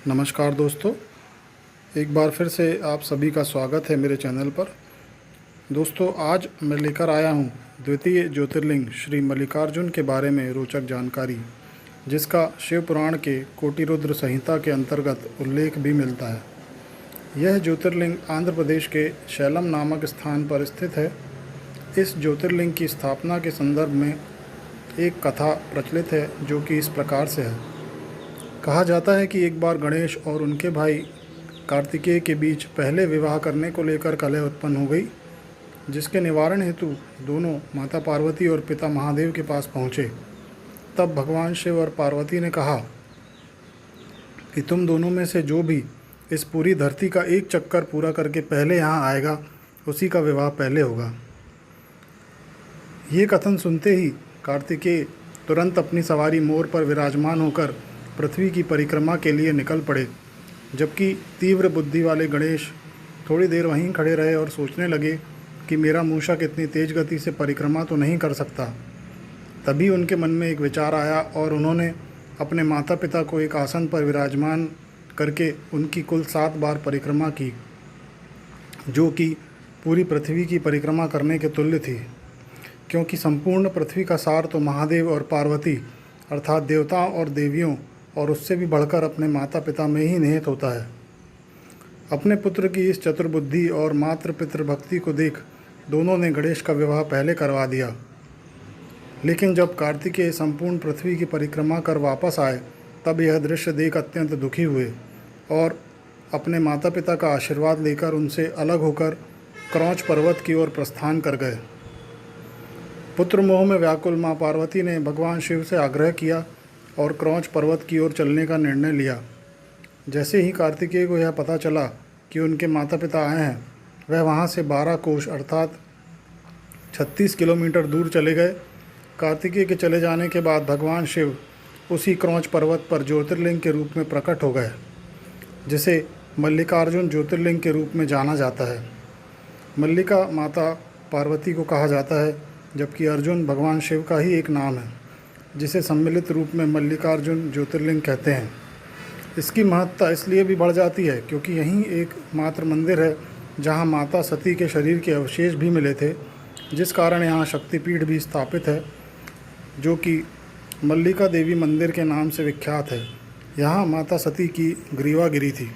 नमस्कार दोस्तों, एक बार फिर से आप सभी का स्वागत है मेरे चैनल पर। दोस्तों, आज मैं लेकर आया हूँ द्वितीय ज्योतिर्लिंग श्री मल्लिकार्जुन के बारे में रोचक जानकारी, जिसका शिव पुराण के कोटिरुद्र संहिता के अंतर्गत उल्लेख भी मिलता है। यह ज्योतिर्लिंग आंध्र प्रदेश के शैलम नामक स्थान पर स्थित है। इस ज्योतिर्लिंग की स्थापना के संदर्भ में एक कथा प्रचलित है, जो कि इस प्रकार से है। कहा जाता है कि एक बार गणेश और उनके भाई कार्तिकेय के बीच पहले विवाह करने को लेकर कलह उत्पन्न हो गई, जिसके निवारण हेतु दोनों माता पार्वती और पिता महादेव के पास पहुँचे। तब भगवान शिव और पार्वती ने कहा कि तुम दोनों में से जो भी इस पूरी धरती का एक चक्कर पूरा करके पहले यहाँ आएगा, उसी का विवाह पहले होगा। ये कथन सुनते ही कार्तिकेय तुरंत अपनी सवारी मोर पर विराजमान होकर पृथ्वी की परिक्रमा के लिए निकल पड़े, जबकि तीव्र बुद्धि वाले गणेश थोड़ी देर वहीं खड़े रहे और सोचने लगे कि मेरा मूषक इतनी तेज गति से परिक्रमा तो नहीं कर सकता। तभी उनके मन में एक विचार आया और उन्होंने अपने माता पिता को एक आसन पर विराजमान करके उनकी कुल 7 बार परिक्रमा की, जो कि पूरी पृथ्वी की परिक्रमा करने के तुल्य थी, क्योंकि संपूर्ण पृथ्वी का सार तो महादेव और पार्वती अर्थात देवताओं और देवियों और उससे भी बढ़कर अपने माता पिता में ही निहित होता है। अपने पुत्र की इस चतुर्बुद्धि और मातृ पितृ भक्ति को देख दोनों ने गणेश का विवाह पहले करवा दिया। लेकिन जब कार्तिकेय संपूर्ण पृथ्वी की परिक्रमा कर वापस आए, तब यह दृश्य देख अत्यंत दुखी हुए और अपने माता पिता का आशीर्वाद लेकर उनसे अलग होकर क्रौंच पर्वत की ओर प्रस्थान कर गए। पुत्र मोह में व्याकुल माँ पार्वती ने भगवान शिव से आग्रह किया और क्रौंच पर्वत की ओर चलने का निर्णय लिया। जैसे ही कार्तिकेय को यह पता चला कि उनके माता पिता आए हैं, वह वहां से 12 कोस अर्थात 36 किलोमीटर दूर चले गए। कार्तिकेय के चले जाने के बाद भगवान शिव उसी क्रौंच पर्वत पर ज्योतिर्लिंग के रूप में प्रकट हो गए, जिसे मल्लिकार्जुन ज्योतिर्लिंग के रूप में जाना जाता है। मल्लिका माता पार्वती को कहा जाता है, जबकि अर्जुन भगवान शिव का ही एक नाम है, जिसे सम्मिलित रूप में मल्लिकार्जुन ज्योतिर्लिंग कहते हैं। इसकी महत्ता इसलिए भी बढ़ जाती है क्योंकि यहीं एक मात्र मंदिर है जहां माता सती के शरीर के अवशेष भी मिले थे, जिस कारण यहाँ शक्तिपीठ भी स्थापित है, जो कि मल्लिका देवी मंदिर के नाम से विख्यात है। यहाँ माता सती की ग्रीवा गिरी थी।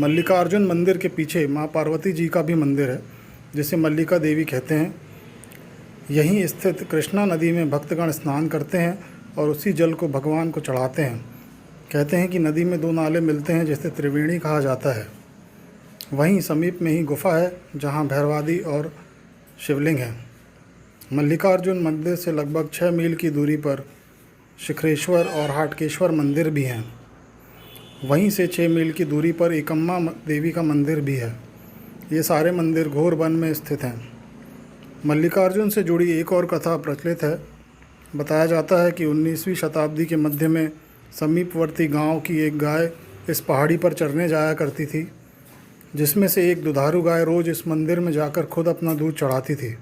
मल्लिकार्जुन मंदिर के पीछे माँ पार्वती जी का भी मंदिर है, जिसे मल्लिका देवी कहते हैं। यहीं स्थित कृष्णा नदी में भक्तगण स्नान करते हैं और उसी जल को भगवान को चढ़ाते हैं। कहते हैं कि नदी में 2 नाले मिलते हैं, जिसे त्रिवेणी कहा जाता है। वहीं समीप में ही गुफा है, जहां भैरवादी और शिवलिंग है। मल्लिकार्जुन मंदिर से लगभग 6 मील की दूरी पर शिखरेश्वर और हाटकेश्वर मंदिर भी हैं। वहीं से 6 मील की दूरी पर एकम्मा देवी का मंदिर भी है। ये सारे मंदिर घोर वन में स्थित हैं। मल्लिकार्जुन से जुड़ी एक और कथा प्रचलित है। बताया जाता है कि 19वीं शताब्दी के मध्य में समीपवर्ती गांव की एक गाय इस पहाड़ी पर चरने जाया करती थी, जिसमें से एक दुधारू गाय रोज़ इस मंदिर में जाकर खुद अपना दूध चढ़ाती थी।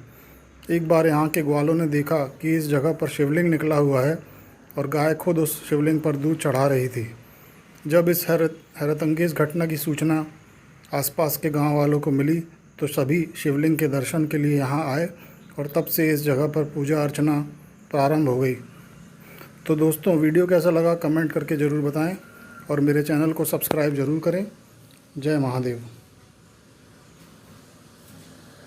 एक बार यहाँ के ग्वालों ने देखा कि इस जगह पर शिवलिंग निकला हुआ है और गाय खुद उस शिवलिंग पर दूध चढ़ा रही थी। जब इस हैरतअंगेज़ घटना की सूचना आसपास के गांव वालों को मिली, तो सभी शिवलिंग के दर्शन के लिए यहाँ आए और तब से इस जगह पर पूजा अर्चना प्रारंभ हो गई। तो दोस्तों, वीडियो कैसा लगा कमेंट करके ज़रूर बताएं और मेरे चैनल को सब्सक्राइब ज़रूर करें। जय महादेव।